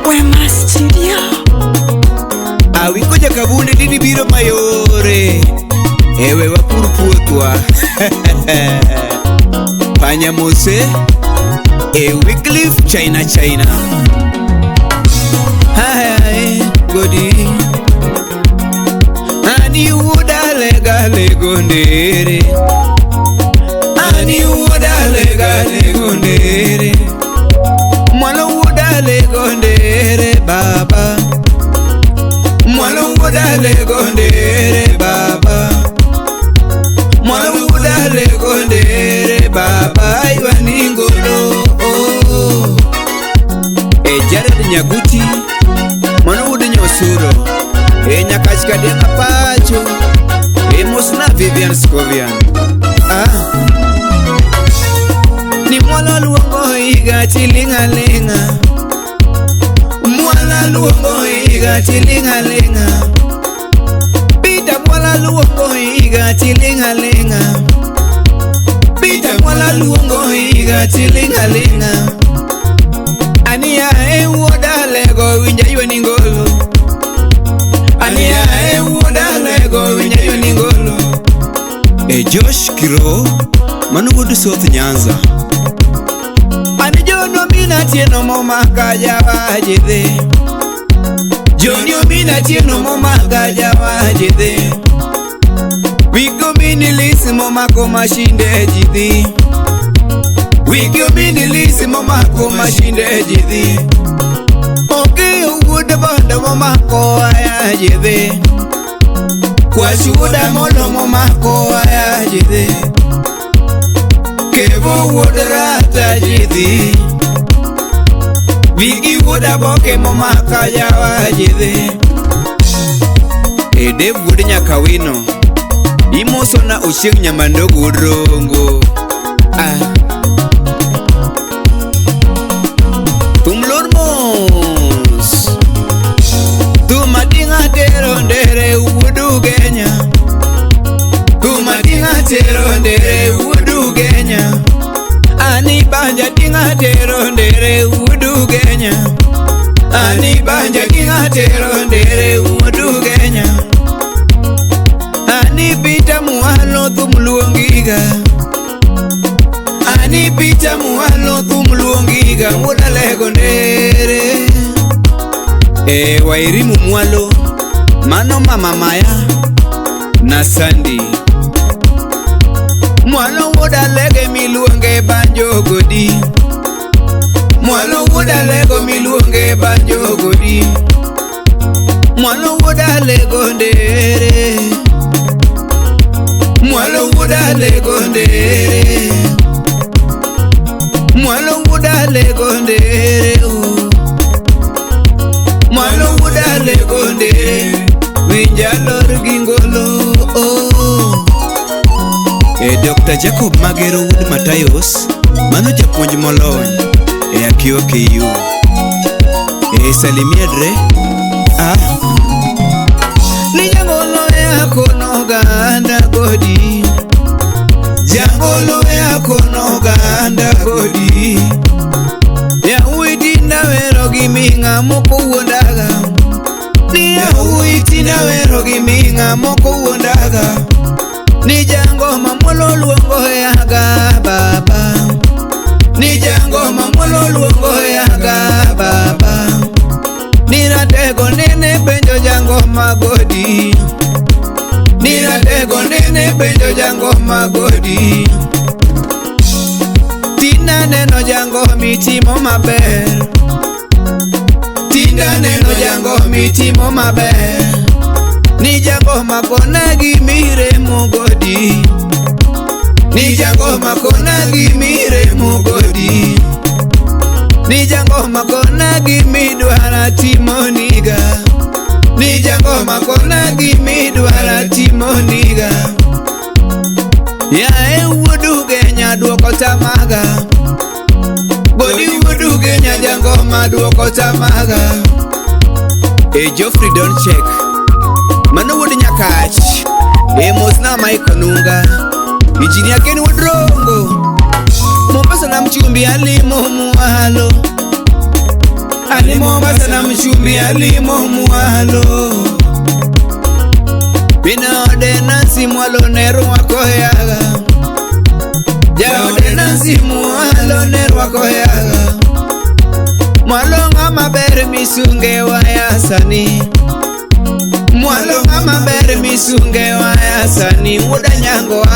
Wema Studio. Awikoja kabunde didi biro mayore. Ewe wapur puotwa. Panya Mose. Wycliffe China. Hi, Godi. Ani woda lega legondere. Ani woda lega legondere. Mwalo woda legondere baba. Mwalo woda legondere baba. Mwalo woda legondere baba. Iwani ngolo. Jared Nyaguti. Mwalo woda nyosuro. Nyakachika dena pacho. Mosna Vivian Scovian. Ni mwala luongo higa chilingalinga. Mwala luongo higa chilingalinga. Pita mwala luongo higa chilingalinga. Pita mwala luongo higa chilingalinga. Ania woda lego winja yweni ngolo. Ania woda lego winja yweni ngolo. Josh Kiro Manugudu South Nyanza. Ani jono mina tieno moma kaja wajide. Jonyo mina tieno moma kaja wajide. Wiko mini lisi moma koma shinde jidi. Wiko mini lisi moma koma shinde jidi. Oke ugude banda moma koa ya jide. Kwa shuda molo moma koa ya jide. Kevo wodrata jidi. Vigi woda boke moma kaya wa jidi. Dave woda nyakawino. Imoso na ushik nyamandogo rongo. Tumlor mos. Tumadinga tero ndere wudu genya. Tumadinga tero ndere wudu genya. Ani banja dinga tero ndere wudu genya. Ani banja dinga tero ndere wudu genya. Ani pita muhalo tumluongiga. Ani pita muhalo tumluongiga. Woda lego ndere. Wairimu mwalo. Mano mama maya na Sandy. Mwalo woda lege miluonge banjo godi. Mwalo woda lego miluonge banjo godi. Mwalo woda lego ndere. Mwalo woda lego ndere. Mwalo woda lego ndere. Mwalo woda lego ndere. Winja lor gingolo. Dr. Jacob Magero Wood Matayos. Mano japuonj molony Akio KU. Salimia dre. Ni jangolo kono ganda godi. Jangolo kono ganda godi. Ya uiti na wero giminga moko wondaga. Ni ya uiti na wero giminga moko wondaga. Ni jango mamolo luongo yaga baba. Ni jango mamolo luongo yaga baba. Ni ratego nene benjo jango magodi. Ni ratego nene benjo jango magodi. Tina neno jango mitimo maber. Tina neno jango mitimo maber. Ni jango makona gimire mugodi. Ni jango makona gimire mugodi. Ni jango makona gimidwara timoniga. Ni jango makona gimidwara timoniga. Ya wudu genya duoko tamaga. Godi wudu genya jango maduoko tamaga. Geoffrey don't check. Mano woda nyakach. Mosna maikonunga. Injini yake ni wadrongo. Mombasa na mchumbi alimo muhalo. Alimo basana mchumbi alimo mwalo Binode nansi mwalo neru wako yaga Jaode nansi mwalo neru wako yaga Mwalo ngama bere misunge wayasani Mwalo ngama bere misunge wayasani Uda nyango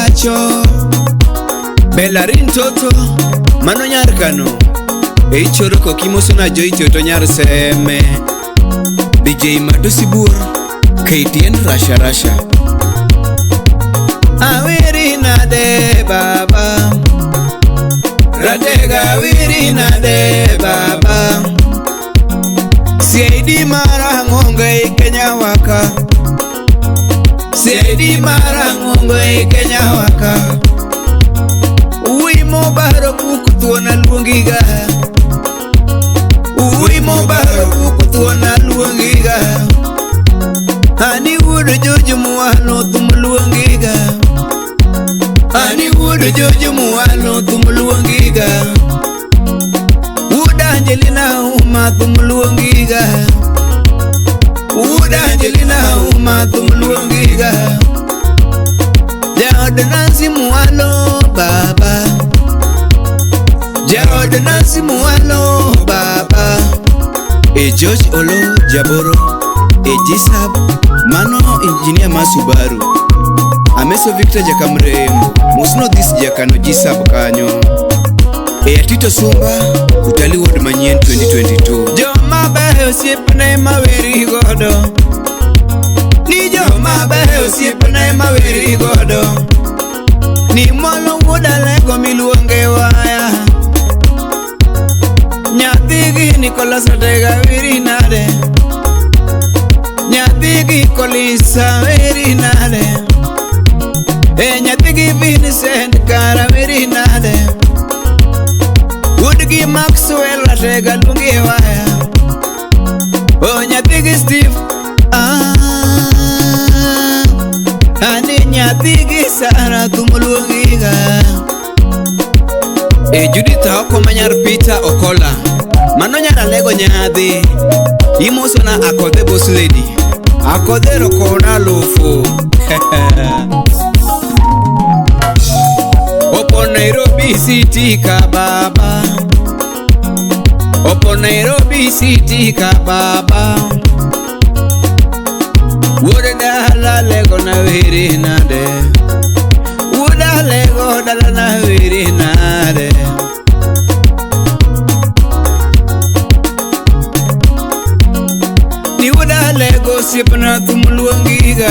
acho Belarin toto Mano nyarkano Eichoro kokimoso na joiti oto nyar seme DJ Madosibur KTN Rasha Rasha Awiri nade baba Ratega awiri nade baba Siedi mara ngonge Kenya waka Siedi mara ngonge Kenya waka Uimo baro kukutuona luongiga Uimo baro kukutuona luongiga Ani wudu jojo muwalo tumuluongiga Ani wudu jojo muwalo tumuluongiga Wuda Angelina uma tumuluongiga Wuda Angelina uma tumuluongiga Jaode nansi muwalo baba Jaode nansi muwalo baba George Olo Jaboro Jisab Mano engineer Masubaru Ameso Victor Jakamremo Musno this Jakano Jisab kanyo Tito Sumba Utali World Manyien 2022 Joma behe usipne mawiri godo Ni joma behe usipne mawiri godo Ni mwalo wuda lego miluonge waya Nyathigi Nicholas Ratega wiri nade Nyathigi Kolisa wiri nade Nyathigi Vincent Kara wiri nade Woodgi Maxwell Ratega lungi waya Nyathigi Steve Ani nyathigi Sara tumuluongiga Judith Hoko manyar Peter Okola Mano nyara lego nyadhi Imoso na akode boss lady Akode rokona lofo Opo Nairobi City ka baba Opo Nairobi City ka baba Wuda dala lego na wiri nade Wuda lego dala na wiri nade Ni wuda lego sipna tumuluongiga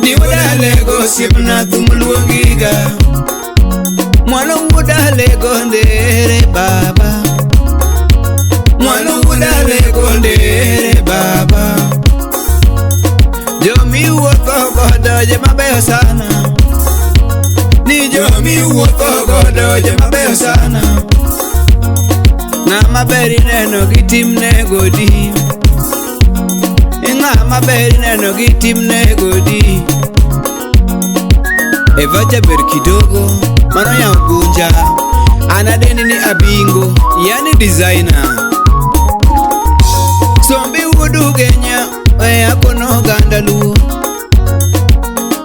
Ni wuda lego sipna tumuluongiga Mwalo wuda lego ndere baba Mwalo wuda lego ndere baba Jomi wuotho godo jema beyo sana Ni jomi wuotho godo jema beyo sana Ng'ama beri neno gi timne godi Ng'ama beri neno gi timne godi Eva Jaber kidogo Mano ya ugunja Anadeni ni abingo Yani designer Sombi wudu genya Akono gandalu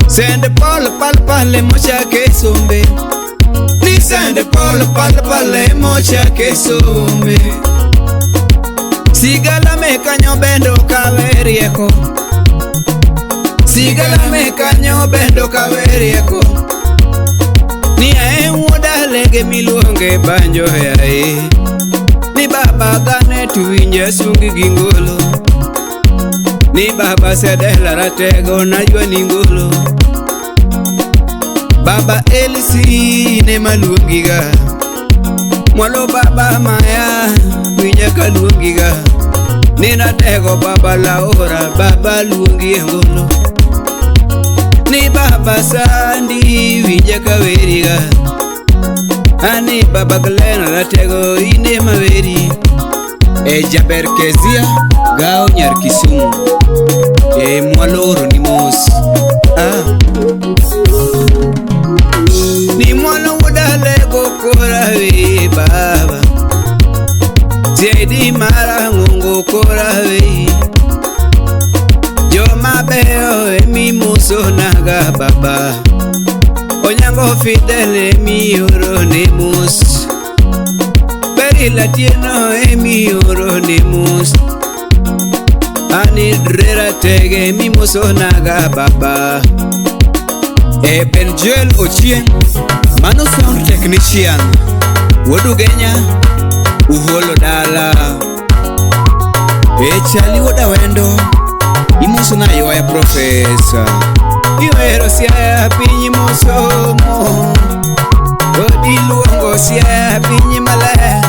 Sende pal pal pale mocha ke sombe Ni sende pal pal pale mocha ke sombe Sigala me kanyo bendo kawerieko Sigala me kanyo bendo kawerieko Ni wuda lege miluonge banjo yae Ni baba gane tuwinja sungi gingolo Ni baba Sedela Ratego najua ningolo Baba Elsi ne maluongiga Mwalo baba Maya winja kaluongiga Ni Ratego baba Laura baba luongi ngolo Ni baba Sandi winja kaweriga Ani baba Glen Ratego ine maweri Jaber Kezia Gao nyar Kisumu Mwaloro ni mos Ni mwalo wuda lego kora we baba mimusonaga baba Onyango Fidel mioro nemus Beri Latino mioro nemus Ani drera tege mimusonaga baba Ben Joel Ochieng Mano sound technician Wodu Genya Uholo dala Chali woda wendo Imusona yoya professor Iwero siya pinyi musomo Odi luongo siya pinyi male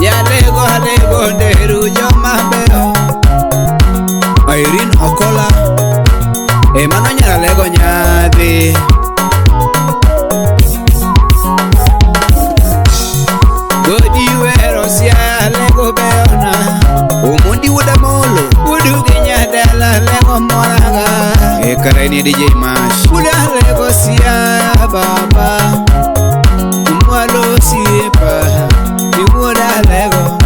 Yalego halego nderu joma beo Irene Okola Mano nyara lego nyadhi Odi wero siya lego beona Umundi wuda molo Wudu Genya dala lego moraga Karaini DJ Mash Wuda lego siya baba Mwalo siepa Ni wuda lego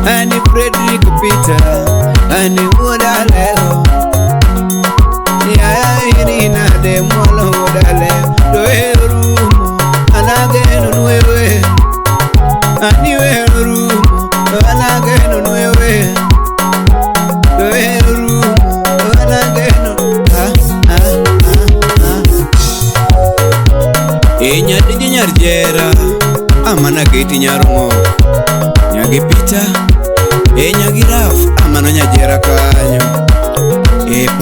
Ani Frederick Peter Ani wuda lego Ya irina de mwalo wuda lego Doe rumo Anageno nuewe Ani we rumo Anageno nuewe Doe rumo Anageno Nyadi nyarjera Amana geti nyarongo Nyagi Peter Nyagi Raf Amana nyajera kanyo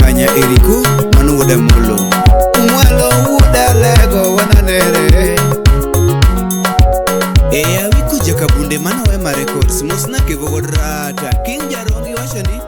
Panya Eriko Manu wuda molo Mwalo wuda lego wananere Awikuja kabunde mana wema records Musna kivogodrata King Jarongi washani